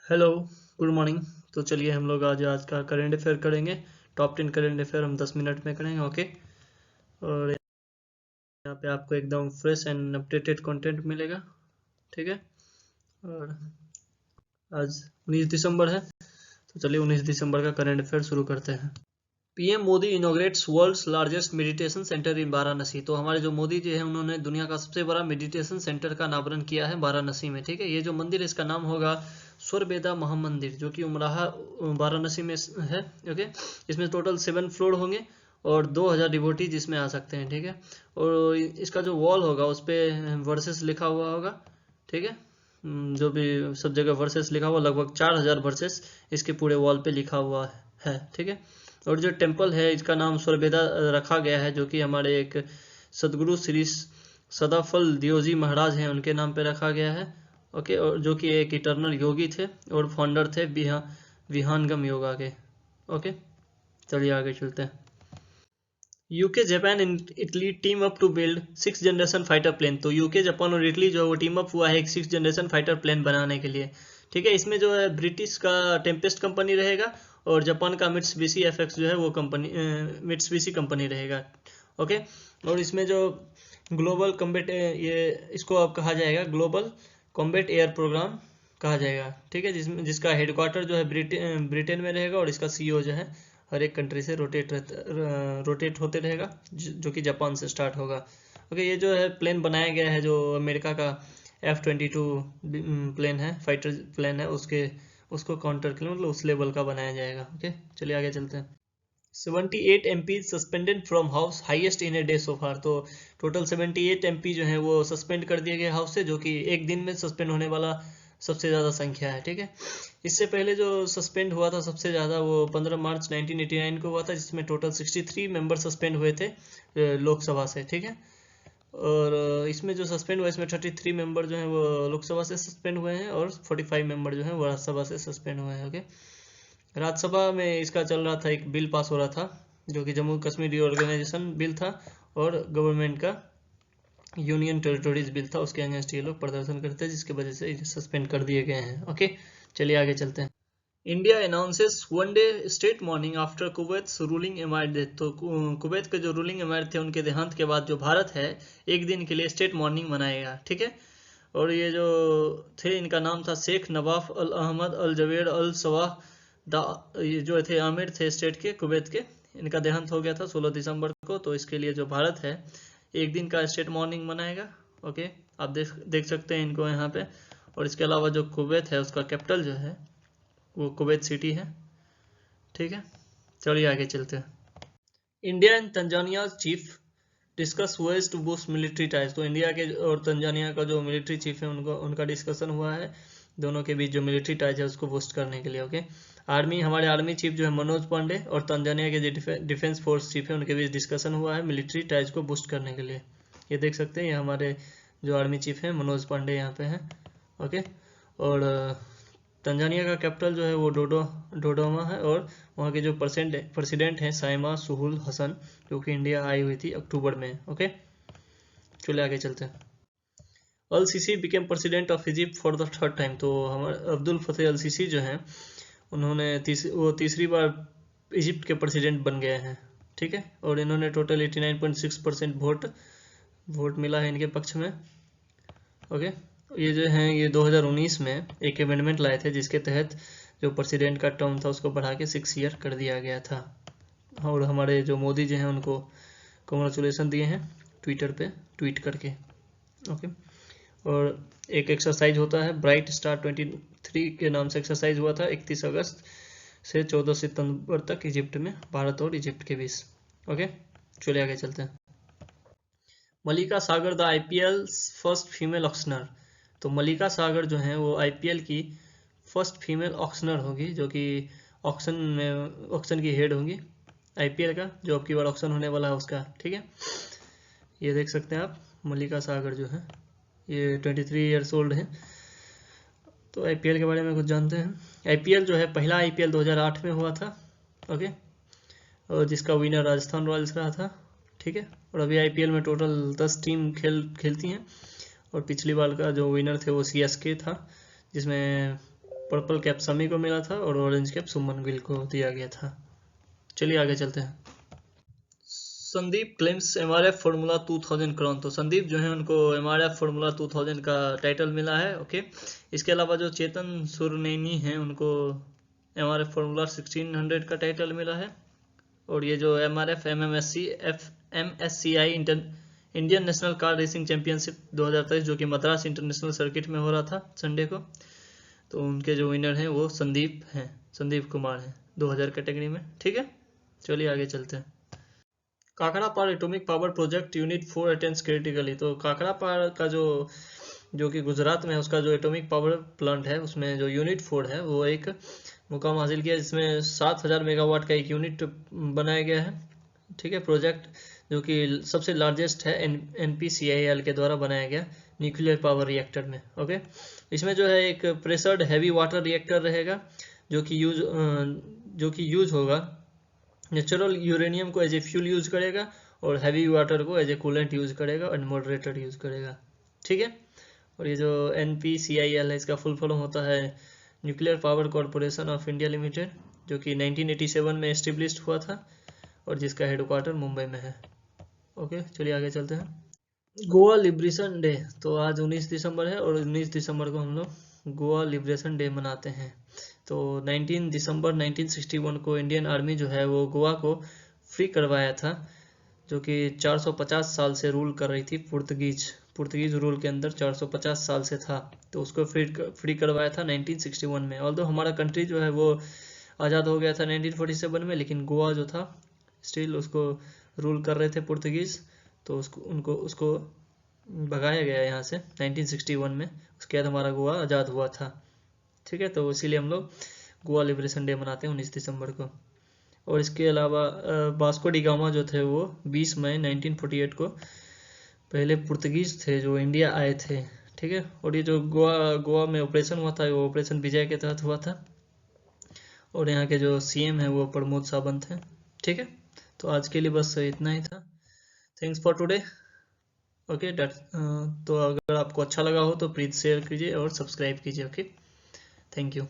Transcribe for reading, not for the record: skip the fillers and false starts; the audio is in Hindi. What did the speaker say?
Hello, good morning. तो चलिए हम लोग आज का करेंट अफेयर करेंगे। टॉप 10 करेंट अफेयर हम 10 मिनट में करेंगे। ओके। और यहाँ पे आपको एकदम फ्रेश एंड अपडेटेड कंटेंट मिलेगा। ठीक है। और आज 19 दिसंबर है, तो चलिए 19 दिसंबर का करेंट अफेयर शुरू करते हैं। PM Modi inaugurates world's largest meditation centre in Varanasi. तो हमारे जो मोदी जी हैं उन्होंने दुनिया का सबसे बड़ा मेडिटेशन सेंटर का अनावरण किया है वाराणसी में। ठीक है। ये जो मंदिर है इसका नाम होगा स्वरवेदा महामंदिर, जो कि उमराहा वाराणसी में है। ओके। इसमें टोटल 7 फ्लोर होंगे और 2000 डिवोटी जिसमें आ सकते हैं। ठीक है। और इसका जो वॉल होगा उस पर वर्सेस लिखा हुआ होगा। ठीक है। जो भी सब जगह वर्सेस लिखा हुआ, लगभग 4000 वर्सेस इसके पूरे वॉल पे लिखा हुआ है। ठीक है। और जो टेम्पल है इसका नाम स्वरवेदा रखा गया है, जो कि हमारे एक सदगुरु श्री सदाफल दियोजी महाराज हैं उनके नाम पे रखा गया है। ओके। और जो कि एक इटर्नल योगी थे और फाउंडर थे विहानगम योगा के। ओके। चलिए आगे चलते हैं। UK Japan and Italy team up to build 6th generation fighter plane. तो यूके जापान और इटली जो है वो टीम अप हुआ है एक 6th जनरेशन फाइटर प्लेन बनाने के लिए। ठीक है। इसमें जो है ब्रिटिश का टेम्पेस्ट कंपनी रहेगा और जापान का मिट्सुबिशी एफएक्स जो है वो कंपनी मिट्सुबिशी कंपनी रहेगा। ओके। और इसमें जो ग्लोबल कॉम्बैट ये इसको अब कहा जाएगा ग्लोबल कॉम्बैट एयर प्रोग्राम कहा जाएगा। ठीक है। जिसका हेडक्वार्टर जो है ब्रिटेन में रहेगा और इसका सीईओ जो है हर एक कंट्री से रोटेट होते रहेगा, जो कि जापान से स्टार्ट होगा। ओके। ये जो है प्लेन बनाया गया है जो अमेरिका का F-22 प्लेन है, फाइटर प्लेन है, उसको काउंटर के लिए मतलब उस लेवल का बनाया जाएगा। ओके। चलिए आगे चलते हैं। 78 MP suspended from house, highest in a day so far. तो टोटल 78 MP जो है वो सस्पेंड कर दिए गए हाउस से, जो कि एक दिन में सस्पेंड होने वाला सबसे ज़्यादा संख्या है। ठीक है। इससे पहले जो सस्पेंड हुआ था सबसे ज़्यादा वो 15 मार्च 1989 को हुआ था, जिसमें टोटल 63 मेंबर सस्पेंड हुए थे लोकसभा से। ठीक है। और इसमें जो सस्पेंड हुआ इसमें 33 मेंबर जो हैं वो लोकसभा से सस्पेंड हुए हैं और 45 मेंबर जो हैं वो राज्यसभा से सस्पेंड हुए हैं। ओके। राज्यसभा में इसका चल रहा था, एक बिल पास हो रहा था जो कि जम्मू कश्मीर रिऑर्गेनाइजेशन बिल था और गवर्नमेंट का यूनियन टेरिटोरीज बिल था, उसके अगेंस्ट ये लोग प्रदर्शन करते हैं, जिसकी वजह से सस्पेंड कर दिए गए हैं। ओके। चलिए आगे चलते हैं। India announces one day state mourning after Kuwait ruling emir death. तो कुवैत के जो रूलिंग एमायर थे उनके देहांत के बाद जो भारत है एक दिन के लिए स्टेट मॉर्निंग मनाएगा। ठीक है। और ये जो थे इनका नाम था शेख नवाफ अल अहमद अल जवेर अल सवाह ये जो थे आमिर थे स्टेट के कुवैत के। इनका देहांत हो गया था 16 दिसंबर को। तो इसके लिए जो भारत है एक दिन का स्टेट मॉर्निंग मनाएगा। ओके। आप देख सकते हैं इनको यहाँ पे। और इसके अलावा जो कुवैत है उसका कैपिटल जो है वो कुवैत सिटी है। ठीक है। चलिए आगे चलते हैं। India and Tanzania chief discuss ways to boost military ties. तो इंडिया के और तंजानिया का जो मिलिट्री चीफ है उनका डिस्कशन हुआ है, दोनों के बीच जो मिलिट्री टाइज है उसको बूस्ट करने के लिए। ओके। हमारे आर्मी चीफ जो है मनोज पांडे और तंजानिया के जो डिफेंस फोर्स चीफ है उनके बीच डिस्कशन हुआ है मिलिट्री टाइज को बूस्ट करने के लिए। ये देख सकते हैं, ये हमारे जो आर्मी चीफ हैं मनोज पांडे यहाँ पे हैं। ओके। और तंजानिया का कैपिटल जो है वो डोडोमा है और वहाँ के जो प्रेसिडेंट हैं साइमा सुहुल हसन, जो कि इंडिया आई हुई थी अक्टूबर में। ओके। चलिए आगे चलते हैं। Al Sisi became president of Egypt for the third time. तो हमारे अब्दुल फतेह अल सीसी जो हैं उन्होंने तीसरी बार इजिप्ट के प्रेसिडेंट बन गए हैं। ठीक है। और इन्होंने टोटल 89.6% वोट मिला है इनके पक्ष में। ओके। ये जो हैं ये 2019 में एक अमेंडमेंट लाए थे जिसके तहत जो प्रेसिडेंट का टर्म था उसको बढ़ा के 6 ईयर कर दिया गया था। और हमारे जो मोदी जी हैं उनको कॉन्ग्रेचुलेसन दिए हैं ट्विटर पे ट्वीट करके। ओके। और एक एक्सरसाइज होता है ब्राइट स्टार 23 के नाम से एक्सरसाइज हुआ था 31 अगस्त से 14 सितंबर तक इजिप्ट में, भारत और इजिप्ट के बीच। ओके। चलिए आगे चलते हैं। Mallika Sagar the IPL first female auctioneer. तो मलिका सागर जो है वो आईपीएल की फर्स्ट फीमेल ऑक्शनर होगी, जो कि ऑक्शन की हेड होंगी आईपीएल का, जो अब की बार ऑक्शन होने वाला है उसका। ठीक है। ये देख सकते हैं आप, मलिका सागर जो है ये 23 ईयर्स ओल्ड है। तो आईपीएल के बारे में कुछ जानते हैं। आईपीएल जो है पहला आईपीएल 2008 में हुआ था। ओके। और जिसका विनर राजस्थान रॉयल्स रहा था। ठीक है। और अभी आईपीएल में टोटल 10 टीम खेलती हैं और पिछली बार का जो विनर थे वो सीएसके था, जिसमें पर्पल कैप समी को मिला था और ऑरेंज कैप सुमन गिल को दिया गया था। चलिए आगे चलते हैं। Sandeep claims MRF formula 2000 crown. तो संदीप जो है उनको एमआरएफ फार्मूला 2000 का टाइटल मिला है। ओके, इसके अलावा जो चेतन सुरनेनी है उनको एमआरएफ फार्मूला 1600 का टाइटल मिला है। और ये जो MRF MSCI Indian national car racing championship 2023 जो कि मद्रास इंटरनेशनल सर्किट में हो रहा था संडे को, तो उनके जो विनर हैं वो संदीप हैं, संदीप कुमार हैं 2000 कैटेगरी में। ठीक है, चलिए आगे चलते हैं। Kakrapar atomic power project unit 4 attends critically. तो काकड़ा पार का जो कि गुजरात में है, उसका जो एटॉमिक पावर प्लांट है उसमें जो यूनिट 4 है वो एक मुकाम हासिल किया, जिसमें 7000 मेगावाट का एक यूनिट बनाया गया है। ठीक है, प्रोजेक्ट जो कि सबसे लार्जेस्ट है NPCIL के द्वारा बनाया गया न्यूक्लियर पावर रिएक्टर में। ओके, इसमें जो है एक प्रेशर्ड हैवी वाटर रिएक्टर रहेगा जो कि यूज होगा, नेचुरल यूरेनियम को एज ए फ्यूल यूज करेगा और हैवी वाटर को एज ए कूलेंट यूज करेगा और मॉडरेटर यूज करेगा। ठीक है, और ये जो NPCIL है इसका फुल फॉर्म होता है nuclear power corporation of India limited, जो कि 1987 में एस्टेब्लिश्ड हुआ था और जिसका हेडक्वार्टर मुंबई में है। ओके, चलिए आगे चलते हैं। Goa liberation day. तो आज 19 दिसंबर है और 19 दिसंबर को हम लोग गोवा लिबरेशन डे मनाते हैं। तो 19 दिसंबर 1961 को इंडियन आर्मी जो है वो गोवा को फ्री करवाया था, जो कि 450 साल से रूल कर रही थी, पुर्तगीज रूल के अंदर 450 साल से था, तो उसको फ्री करवाया था 1961 में। ऑल्दो हमारा कंट्री जो है वो आज़ाद हो गया था 1947 में, लेकिन गोवा जो था स्टिल उसको रूल कर रहे थे पुर्तगीज, तो उसको भगाया गया यहाँ से 1961 में। उसके बाद हमारा गोवा आज़ाद हुआ था। ठीक है, तो इसीलिए हम लोग गोवा लिबरेशन डे मनाते हैं 19 दिसंबर को। और इसके अलावा वास्को डी गामा जो थे वो 20 मई 1948 को पहले पुर्तगीज थे जो इंडिया आए थे। ठीक है, और ये जो गोवा में ऑपरेशन हुआ था वो ऑपरेशन विजय के तहत हुआ था और यहाँ के जो CM है वो प्रमोद सावंत हैं। ठीक है, तो आज के लिए बस इतना ही था। Thanks for today. ओके, तो अगर आपको अच्छा लगा हो तो प्लीज़ शेयर कीजिए और सब्सक्राइब कीजिए। Okay, thank you.